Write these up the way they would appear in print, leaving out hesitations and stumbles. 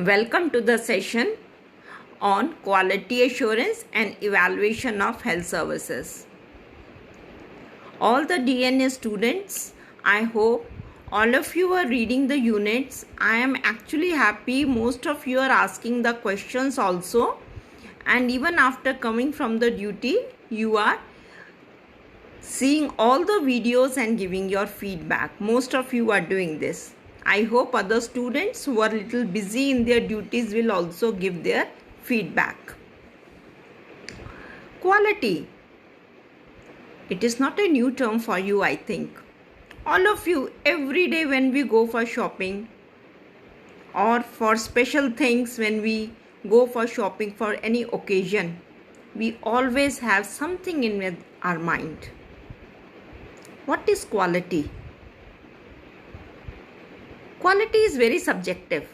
Welcome to the session on quality assurance and evaluation of health services. All the DNA students, I hope all of you are reading the units. I am actually happy most of you are asking the questions also, and even after coming from the duty, you are seeing all the videos and giving your feedback. Most of you are doing this. I hope other students who are little busy in their duties will also give their feedback. Quality. It is not a new term for you, I think. All of you, every day when we go for shopping or for special things, when we go for shopping for any occasion, we always have something in our mind. What is quality? Quality is very subjective.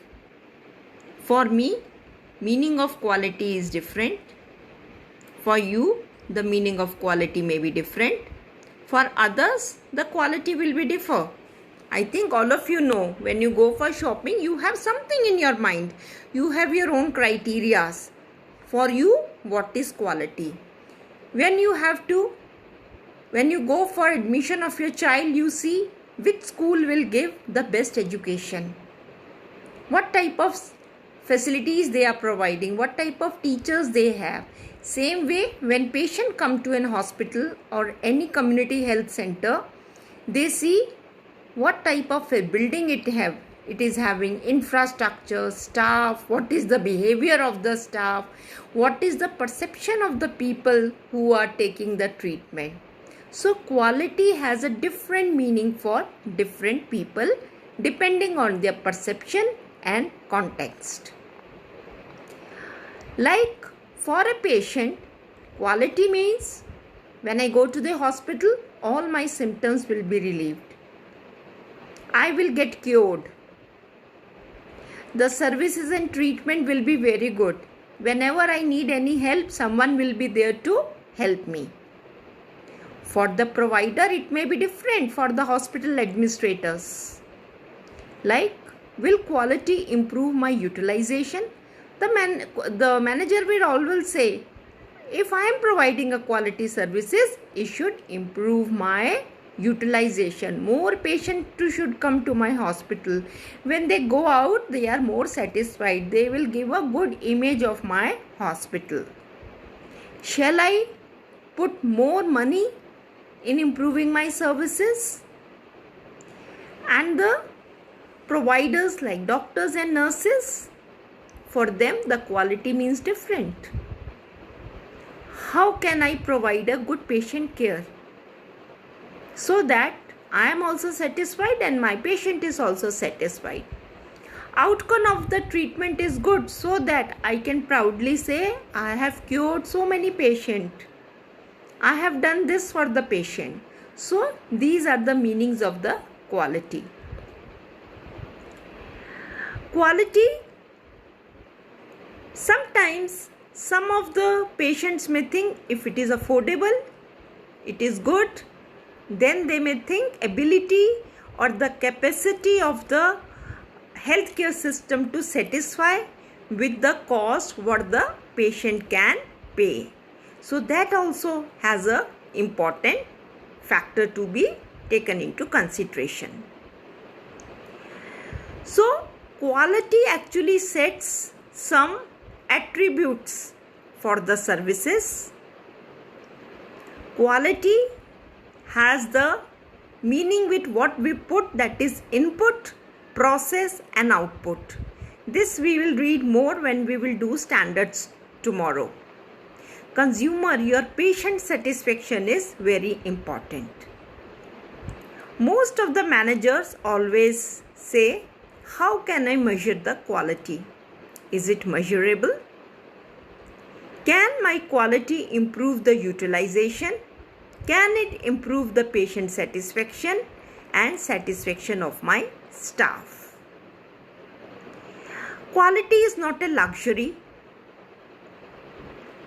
For me, meaning of quality is different. For you, the meaning of quality may be different. For others, the quality will be differ. I think all of you know, when you go for shopping, you have something in your mind. You have your own criterias. For you, what is quality? When you go for admission of your child, you see which school will give the best education, what type of facilities they are providing, what type of teachers they have. Same way, when patient come to an hospital or any community health center, they see what type of a building it is having, infrastructure, staff, what is the behavior of the staff, what is the perception of the people who are taking the treatment. So quality has a different meaning for different people depending on their perception and context. Like for a patient, quality means when I go to the hospital, all my symptoms will be relieved. I will get cured. The services and treatment will be very good. Whenever I need any help, someone will be there to help me. For the provider, it may be different for the hospital administrators. Like, will quality improve my utilization? The manager will always say, if I am providing a quality services, it should improve my utilization. More patients should come to my hospital. When they go out, they are more satisfied. They will give a good image of my hospital. Shall I put more money in improving my services? And the providers like doctors and nurses, for them the quality means different. How can I provide a good patient care so that I am also satisfied and my patient is also satisfied? Outcome of the treatment is good so that I can proudly say, I have cured so many patients. I have done this for the patient. So these are the meanings of the quality. Quality, sometimes some of the patients may think if it is affordable, it is good. Then they may think ability or the capacity of the healthcare system to satisfy with the cost what the patient can pay. So that also has an important factor to be taken into consideration. So quality actually sets some attributes for the services. Quality has the meaning with what we put, that is input, process and output. This we will read more when we will do standards tomorrow. Consumer, your patient satisfaction is very important. Most of the managers always say, how can I measure the quality? Is it measurable? Can my quality improve the utilization? Can it improve the patient satisfaction and satisfaction of my staff? Quality is not a luxury.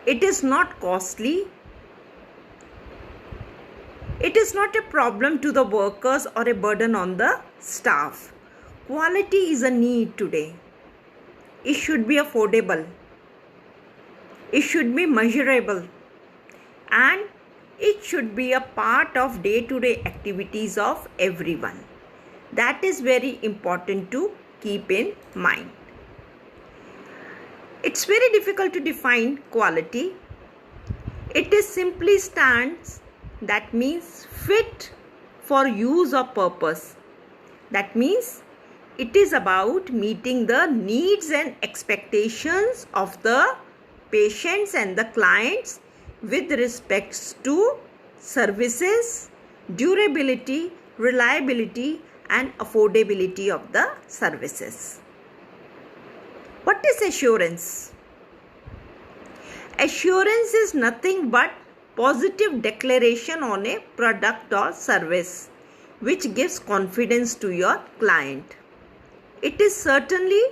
It is not costly. It is not a problem to the workers or a burden on the staff. Quality is a need today. it should be affordable, it should be measurable, and it should be a part of day-to-day activities of everyone. That is very important to keep in mind. It's very difficult to define quality. It is simply stands, that means fit for use or purpose. That means it is about meeting the needs and expectations of the patients and the clients with respects to services, durability, reliability, and affordability of the services. What is assurance? Assurance is nothing but positive declaration on a product or service which gives confidence to your client. It is certainly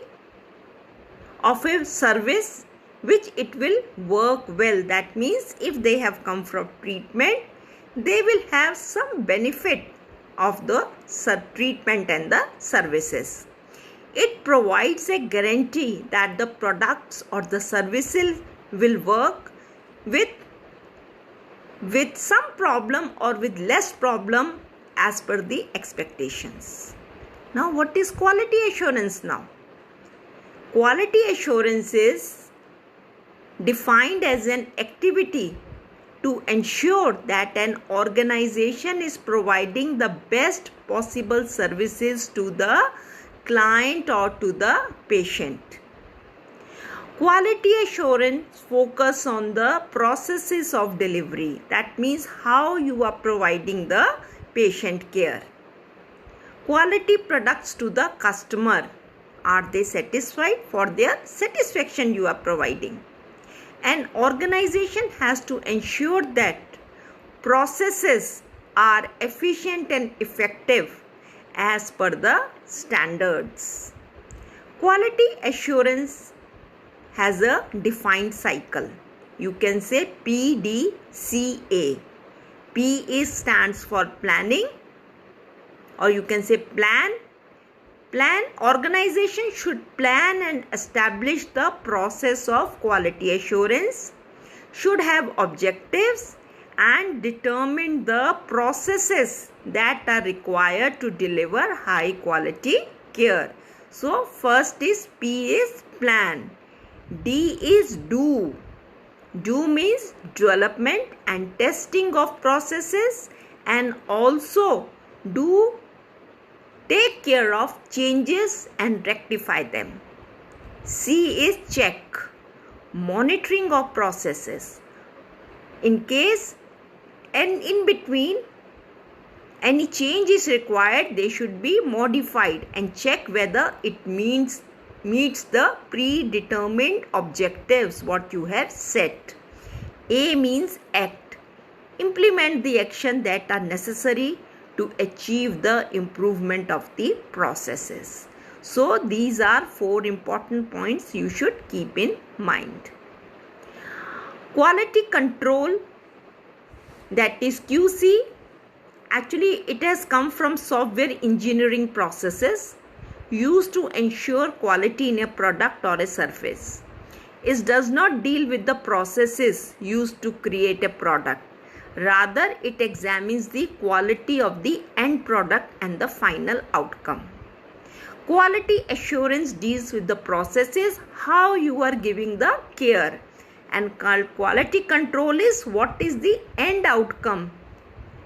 of a service which it will work well. That means if they have come for treatment, they will have some benefit of the treatment and the services. It provides a guarantee that the products or the services will work with some problem or with less problem as per the expectations. Now, what is quality assurance now? Quality assurance is defined as an activity to ensure that an organization is providing the best possible services to the client or to the patient. Quality assurance focus on the processes of delivery. That means how you are providing the patient care. Quality products to the customer. Are they satisfied? For their satisfaction you are providing. An organization has to ensure that processes are efficient and effective as per the standards. Quality assurance has a defined cycle. You can say PDCA. P stands for planning, or you can say plan. Organization should plan and establish the process of quality assurance, should have objectives and determine the processes that are required to deliver high quality care. So first is P is plan. D is do. Do means development and testing of processes, and also do take care of changes and rectify them. C is check. Monitoring of processes. In case and in between any change is required, they should be modified and check whether it meets the predetermined objectives what you have set. A means act. Implement the action that are necessary to achieve the improvement of the processes. So these are 4 important points you should keep in mind. Quality control, that is QC, actually it has come from software engineering processes used to ensure quality in a product or a service. It does not deal with the processes used to create a product. Rather, it examines the quality of the end product and the final outcome. Quality assurance deals with the processes, how you are giving the care. And quality control is what is the end outcome.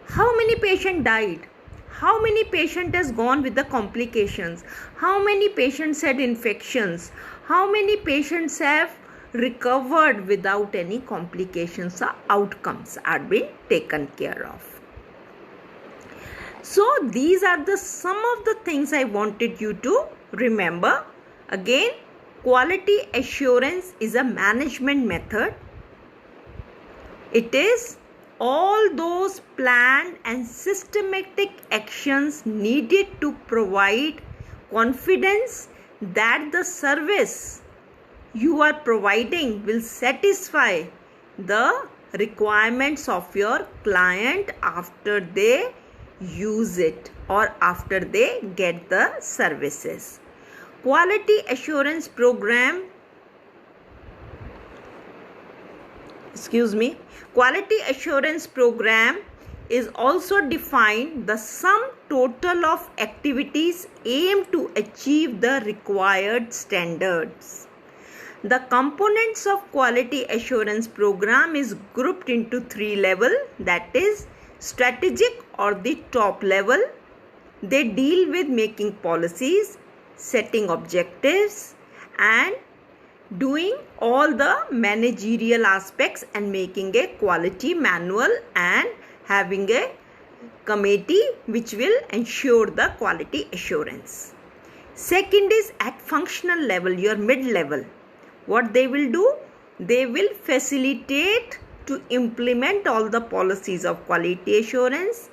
How many patients died? How many patients has gone with the complications? How many patients had infections? How many patients have recovered without any complications or outcomes are being taken care of? So these are some of the things I wanted you to remember. Again, quality assurance is a management method. It is all those planned and systematic actions needed to provide confidence that the service you are providing will satisfy the requirements of your client after they use it or after they get the services. Quality assurance program is also defined the sum total of activities aimed to achieve the required standards. The components of quality assurance program is grouped into 3 levels, that is strategic or the top level. They deal with making policies, setting objectives and doing all the managerial aspects and making a quality manual and having a committee which will ensure the quality assurance. Second is at functional level, your mid level. What they will do? They will facilitate to implement all the policies of quality assurance.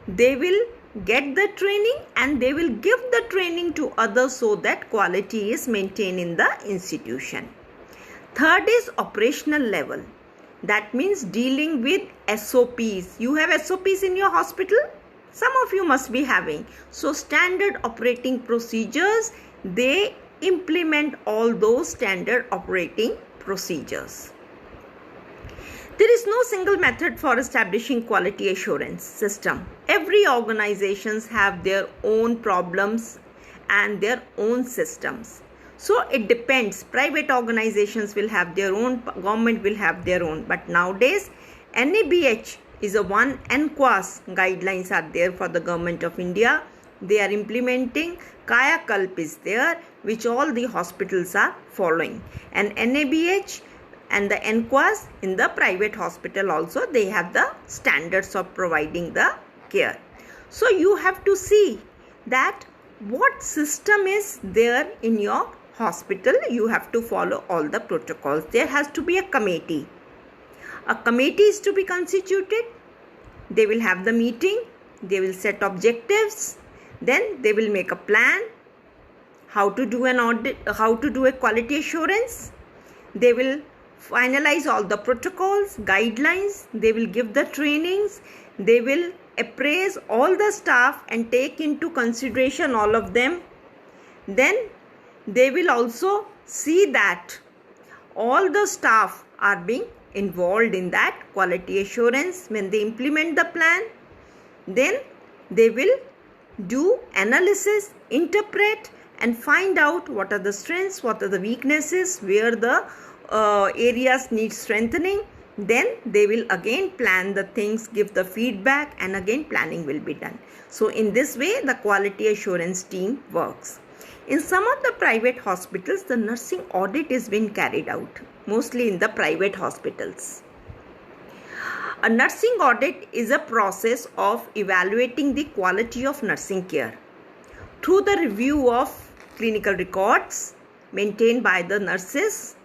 They will get the training and they will give the training to others so that quality is maintained in the institution. Third is operational level. That means dealing with SOPs. You have SOPs in your hospital? Some of you must be having. So standard operating procedures, they implement all those standard operating procedures. There is no single method for establishing quality assurance system. Every organizations have their own problems and their own systems. So it depends. Private organizations will have their own, government will have their own. But nowadays, NABH is a one, NQAS guidelines are there for the government of India. They are implementing. Kayakalp is there, which all the hospitals are following. And NABH and the NQAS in the private hospital also, they have the standards of providing the care. So you have to see that what system is there in your hospital. You have to follow all the protocols. There has to be a committee. A committee is to be constituted. They will have the meeting. They will set objectives. Then they will make a plan. How to do an audit, how to do a quality assurance. They will finalize all the protocols, guidelines. They will give the trainings. They will appraise all the staff and take into consideration all of them. Then they will also see that all the staff are being involved in that quality assurance. When they implement the plan, then they will do analysis, interpret and find out what are the strengths, what are the weaknesses, where the areas need strengthening. Then they will again plan the things, give the feedback and again planning will be done. So in this way the quality assurance team works. In some of the private hospitals, the nursing audit is being carried out, mostly in the private hospitals. A nursing audit is a process of evaluating the quality of nursing care through the review of clinical records maintained by the nurses.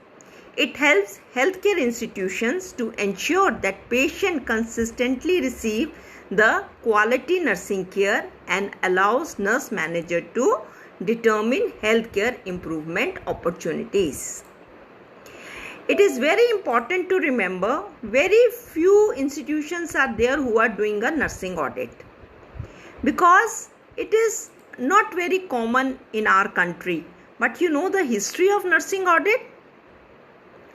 It helps healthcare institutions to ensure that patients consistently receive the quality nursing care and allows nurse manager to determine healthcare improvement opportunities. It is very important to remember, very few institutions are there who are doing a nursing audit because it is not very common in our country. But you know the history of nursing audit?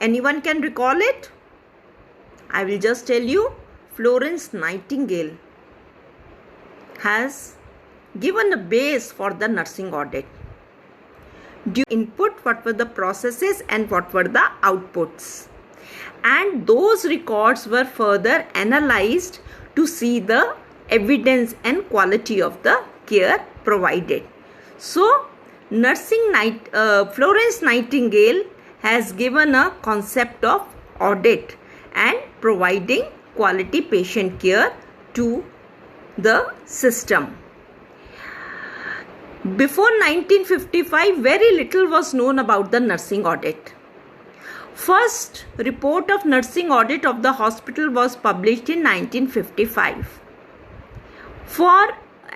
Anyone can recall it? I will just tell you. Florence Nightingale has given a base for the nursing audit. Input, what were the processes and what were the outputs. And those records were further analyzed to see the evidence and quality of the care provided. So, Florence Nightingale has given a concept of audit and providing quality patient care to the system. Before 1955, very little was known about the nursing audit. First report of nursing audit of the hospital was published in 1955.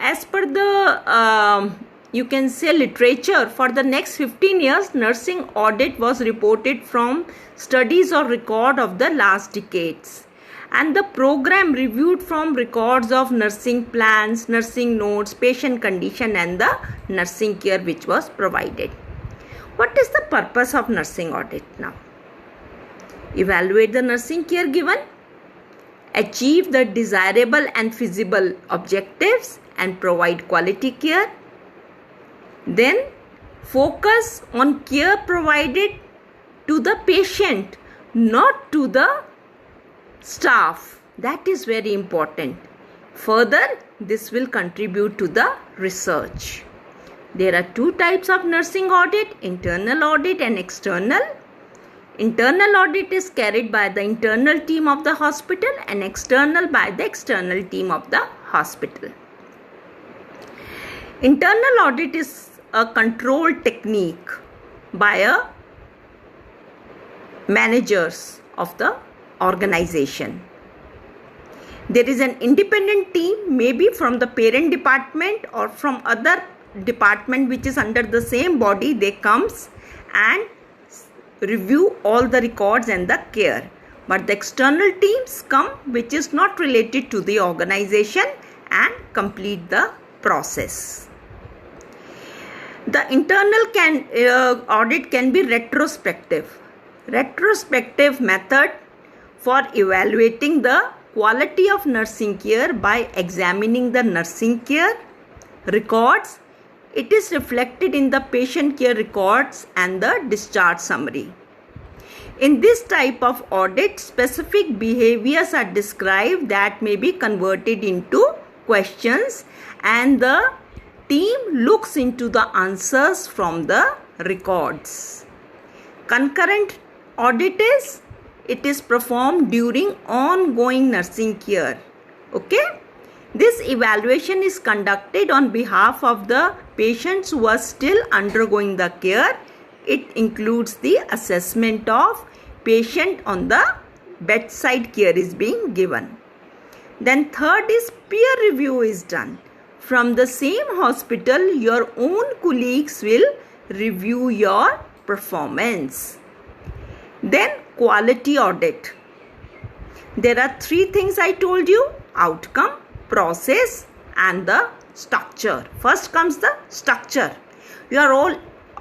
As per the you can say literature, for the next 15 years, nursing audit was reported from studies or record of the last decades. And the program reviewed from records of nursing plans, nursing notes, patient condition and the nursing care which was provided. What is the purpose of nursing audit now? Evaluate the nursing care given, achieve the desirable and feasible objectives and provide quality care. Then focus on care provided to the patient, not to the staff. That is very important. Further, this will contribute to the research. There are two types of nursing audit, internal audit and external. Internal audit is carried by the internal team of the hospital and external by the external team of the hospital. Internal audit is a control technique by managers of the organization. There is an independent team, maybe from the parent department or from other department which is under the same body. They comes and review all the records and the care. But the external teams come which is not related to the organization and complete the process. The internal audit can be retrospective. Retrospective method for evaluating the quality of nursing care by examining the nursing care records. It is reflected in the patient care records and the discharge summary. In this type of audit, specific behaviors are described that may be converted into questions, and the team looks into the answers from the records. Concurrent audit is performed during ongoing nursing care. Okay? This evaluation is conducted on behalf of the patients who are still undergoing the care. It includes the assessment of patient on the bedside care is being given. Then third is peer review is done. From the same hospital, your own colleagues will review your performance. Then quality audit. There are three things I told you: outcome, process and the structure. First comes the structure. Your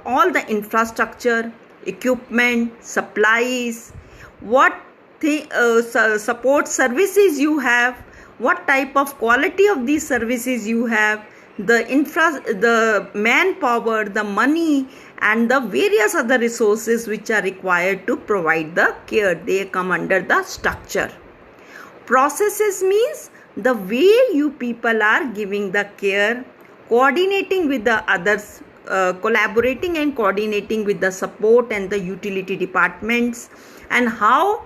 all the infrastructure, equipment, supplies, what support services you have, what type of quality of these services you have, the manpower, the money and the various other resources which are required to provide the care. They come under the structure. Processes means the way you people are giving the care, coordinating with the others, collaborating and coordinating with the support and the utility departments, and how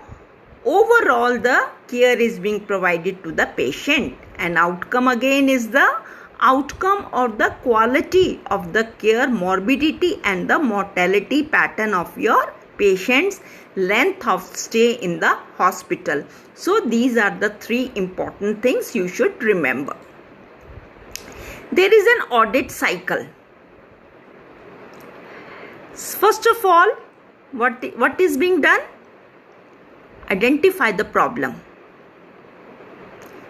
overall the care is being provided to the patient. And outcome again is the outcome or the quality of the care, morbidity and the mortality pattern of your patients, length of stay in the hospital. So these are the three important things you should remember. There is an audit cycle. First of all, what is being done? Identify the problem.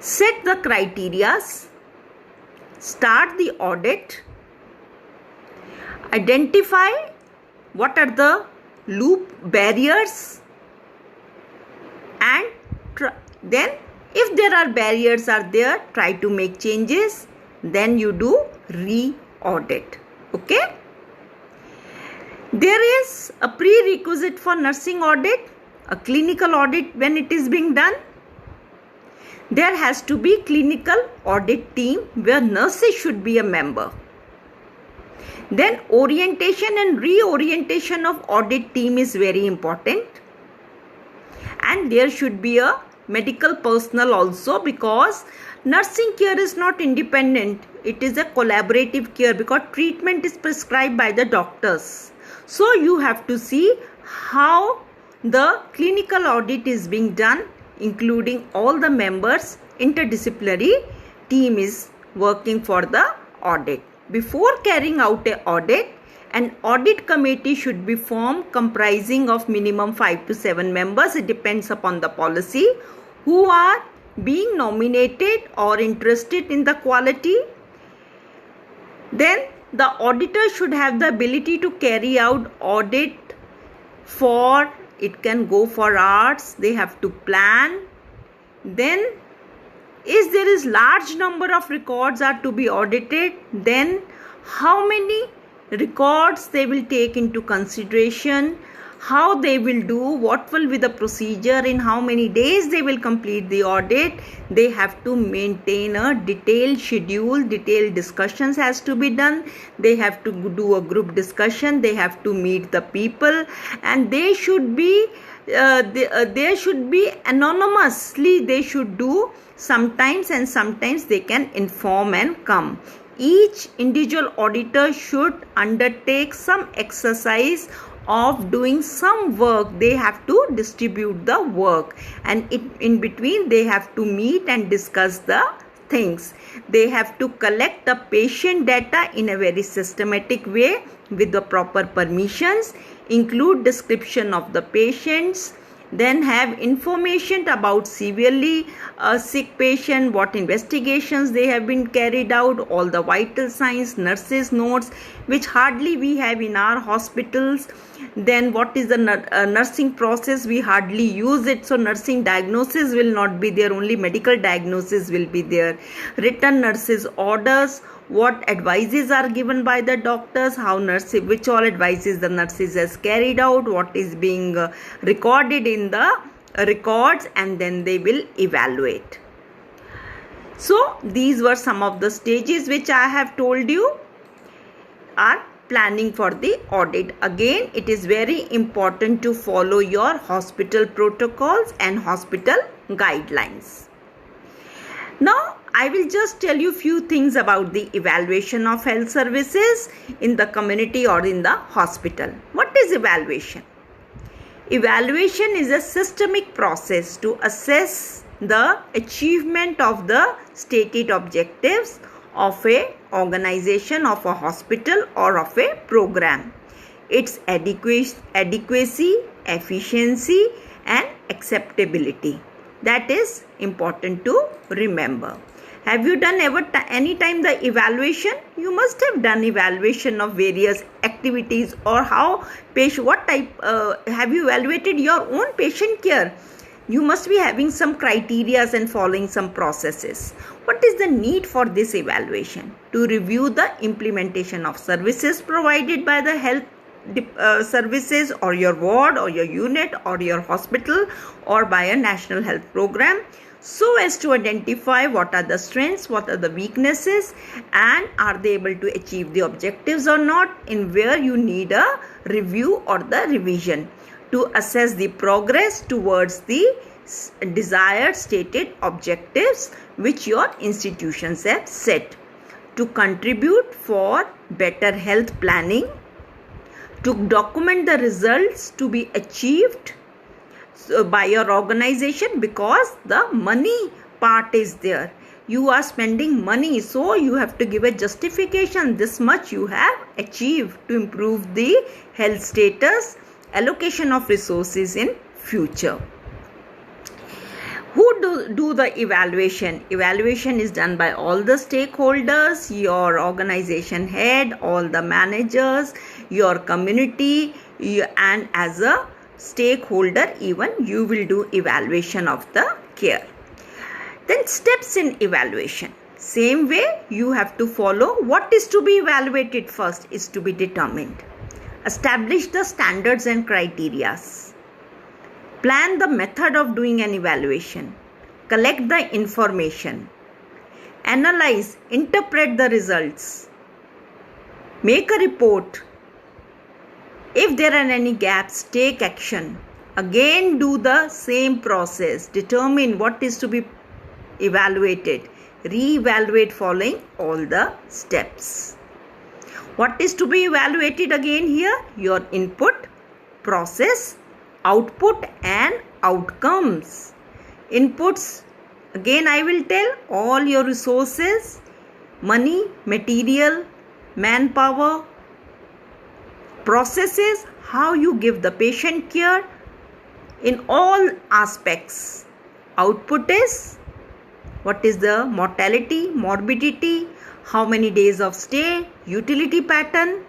Set the criteria. Start the audit. Identify what are the loop barriers, and then if there are barriers are there, try to make changes. Then you do re-audit. Okay? There is a prerequisite for nursing audit, a clinical audit. When it is being done, there has to be clinical audit team where nurses should be a member. Then orientation and reorientation of audit team is very important. And there should be a medical personnel also, because nursing care is not independent. It is a collaborative care because treatment is prescribed by the doctors. So you have to see how the clinical audit is being done, including all the members. Interdisciplinary team is working for the audit. Before carrying out an audit committee should be formed comprising of minimum 5 to 7 members. It depends upon the policy, who are being nominated or interested in the quality. Then the auditor should have the ability to carry out audit for, it can go for hours, they have to plan. Then if there is large number of records are to be audited, then how many records they will take into consideration, how they will do, what will be the procedure, in how many days they will complete the audit. They have to maintain a detailed schedule, detailed discussions has to be done, they have to do a group discussion, they have to meet the people, and they should be anonymously, they should do sometimes, and sometimes they can inform and come. Each individual auditor should undertake some exercise of doing some work. They have to distribute the work, and in between they have to meet and discuss the things. They have to collect the patient data in a very systematic way with the proper permissions, include description of the patients, then have information about severely sick patient, what investigations they have been carried out, all the vital signs, nurses notes, which hardly we have in our hospitals. Then what is the nursing process, we hardly use it, so nursing diagnosis will not be there, only medical diagnosis will be there. Written nurses orders, what advices are given by the doctors, how nurses, which all advices the nurses has carried out, what is being recorded in the records, and then they will evaluate. So these were some of the stages which I have told you are planning for the audit. Again, it is very important to follow your hospital protocols and hospital guidelines. Now I will just tell you few things about the evaluation of health services in the community or in the hospital. What is evaluation? Evaluation is a systemic process to assess the achievement of the stated objectives of a organization, of a hospital or of a program. Its adequacy, efficiency and acceptability. That is important to remember. Have you done any time the evaluation? You must have done evaluation of various activities, or how what type have you evaluated your own patient care? You must be having some criteria and following some processes. What is the need for this evaluation? To review the implementation of services provided by the health services or your ward or your unit or your hospital or by a national health program, so as to identify what are the strengths, what are the weaknesses, and are they able to achieve the objectives or not, in where you need a review or the revision to assess the progress towards the desired stated objectives which your institutions have set, to contribute for better health planning, to document the results to be achieved by your organization, because the money part is there. You are spending money, so you have to give a justification, this much you have achieved to improve the health status, allocation of resources in future. Who do the evaluation? Evaluation is done by all the stakeholders, your organization head, all the managers, your community, and as a stakeholder even you will do evaluation of the care. Then steps in evaluation. Same way you have to follow. What is to be evaluated first is to be determined. Establish the standards and criteria. Plan the method of doing an evaluation. Collect the information. Analyze, interpret the results. Make a report. If there are any gaps, take action. Again, do the same process. Determine what is to be evaluated. Re-evaluate following all the steps. What is to be evaluated again here? Your input, process, output and outcomes. Inputs, again I will tell, all your resources, money, material, manpower. Processes, how you give the patient care in all aspects. Output is, what is the mortality, morbidity, how many days of stay, utility pattern,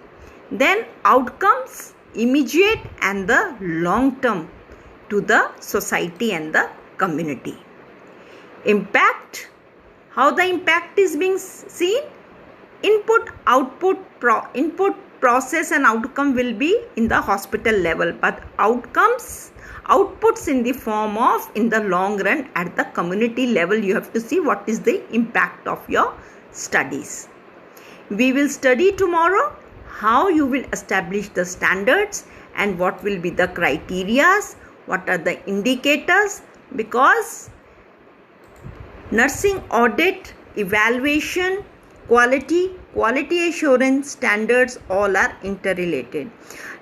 then outcomes, immediate and the long term to the society and the community. Impact, how the impact is being seen, input, process and outcome will be in the hospital level, but outputs in the form of, in the long run, at the community level, you have to see what is the impact of your studies. We will study tomorrow how you will establish the standards and what will be the criterias, what are the indicators, because nursing audit, evaluation, quality assurance, standards, all are interrelated.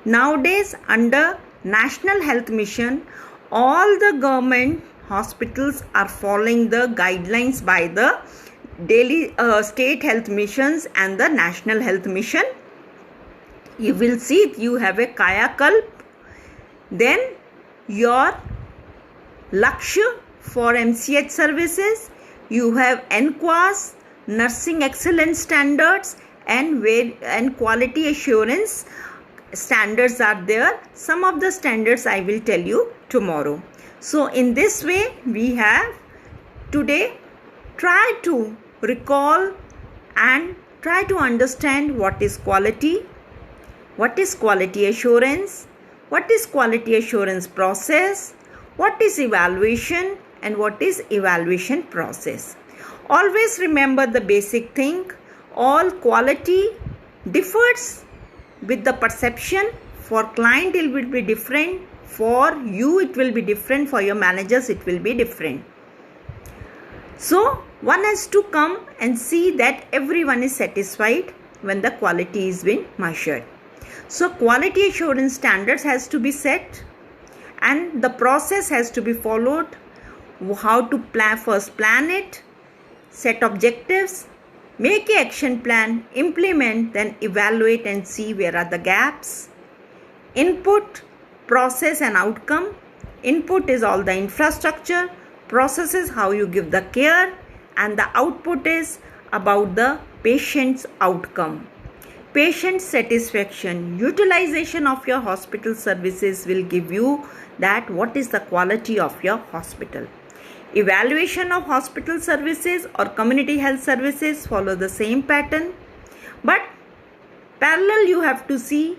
Nowadays, under National Health Mission, all the government hospitals are following the guidelines by the Delhi state health missions and the National Health Mission. You will see you have a Kayakalp, then your Lakshya for MCH services, you have NQAS, Nursing Excellence Standards, and Quality Assurance standards are there. Some of the standards I will tell you tomorrow. So in this way, we have today try to recall and try to understand what is quality assurance, what is quality assurance process, what is evaluation, and what is evaluation process. Always remember the basic thing, all quality differs with the perception. For client it will be different, for you it will be different, for your managers it will be different. So one has to come and see that everyone is satisfied when the quality is being measured. So quality assurance standards has to be set and the process has to be followed. How to first plan it, set objectives, make an action plan, implement, then evaluate and see where are the gaps. Input, process and outcome. Input is all the infrastructure, process is how you give the care, and the output is about the patient's outcome. Patient satisfaction, utilization of your hospital services will give you that what is the quality of your hospital. Evaluation of hospital services or community health services follow the same pattern, but parallel you have to see